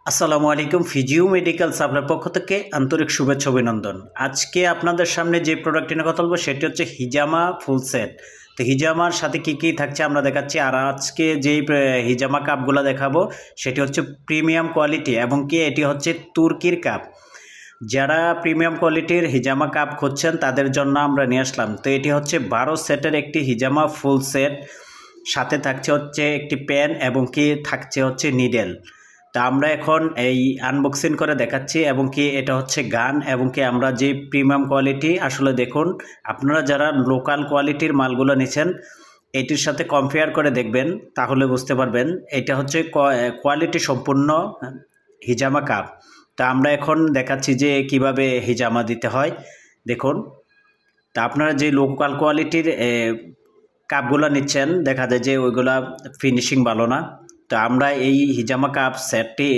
আসসালামু আলাইকুম। Physio medical সাপ্লাইয়ের পক্ষ থেকে আন্তরিক শুভেচ্ছা অভিনন্দন। আজকে আপনাদের সামনে যে প্রোডাক্টটি নিয়ে কথা বলবো সেটি হচ্ছে হিজামা ফুল সেট। তো হিজামার সাথে কী থাকছে আমরা দেখাচ্ছি। আর আজকে যেই হিজামা কাপগুলো দেখাবো সেটি হচ্ছে প্রিমিয়াম কোয়ালিটি এবং কি এটি হচ্ছে তুর্কির কাপ। যারা প্রিমিয়াম কোয়ালিটির হিজামা কাপ খুঁজছেন তাদের জন্য আমরা নিয়ে আসলাম। তো এটি হচ্ছে 12 সেটের একটি হিজামা ফুল সেট, সাথে থাকছে হচ্ছে একটি পেন এবং কি থাকছে হচ্ছে নিডেল। তা আমরা এখন এই আনবক্সিং করে দেখাচ্ছি এবং কি এটা হচ্ছে গান এবং কি আমরা যে প্রিমিয়াম কোয়ালিটি আসলে দেখুন, আপনারা যারা লোকাল কোয়ালিটির মালগুলো নিচ্ছেন এটির সাথে কম্পেয়ার করে দেখবেন, তাহলে বুঝতে পারবেন এটা হচ্ছে কোয়ালিটি সম্পূর্ণ হিজামা কাপ। তা আমরা এখন দেখাচ্ছি যে কিভাবে হিজামা দিতে হয়। দেখুন, তা আপনারা যে লোকাল কোয়ালিটির কাপগুলো নিচ্ছেন দেখা যায় যে ওইগুলা ফিনিশিং ভালো না। তো আমরা এই হিজামা কাপ সেটটি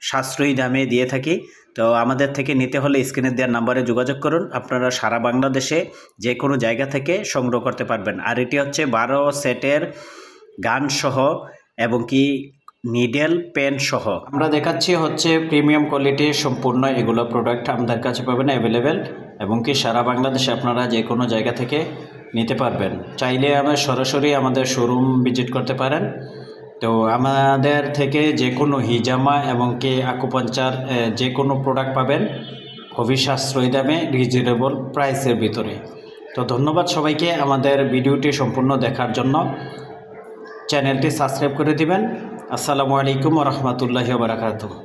সাশ্রয়ী দামে দিয়ে থাকি। তো আমাদের থেকে নিতে হলে স্ক্রিনে দেওয়ার নাম্বারে যোগাযোগ করুন। আপনারা সারা বাংলাদেশে যে কোনো জায়গা থেকে সংগ্রহ করতে পারবেন। আর এটি হচ্ছে 12 সেটের গান সহ এবং কি নিডেল পেন সহ। আমরা দেখাচ্ছি হচ্ছে প্রিমিয়াম কোয়ালিটির সম্পূর্ণ এগুলো প্রোডাক্ট আমাদের কাছে পাবেন অ্যাভেলেবেল এবং কি সারা বাংলাদেশে আপনারা যে কোনো জায়গা থেকে নিতে পারবেন। চাইলে আমরা সরাসরি আমাদের শোরুম ভিজিট করতে পারেন। তো আমাদের থেকে যে কোনো হিজামা এবং কি আকুপাঞ্চার যে কোনো প্রোডাক্ট পাবেন খুবই সাশ্রয়ী দামে, রিজনেবল প্রাইসের ভিতরে। তো ধন্যবাদ সবাইকে আমাদের ভিডিওটি সম্পূর্ণ দেখার জন্য। চ্যানেলটি সাবস্ক্রাইব করে দিবেন। আসসালামু আলাইকুম ওয়া রাহমাতুল্লাহি ওয়া বারাকাতুহু।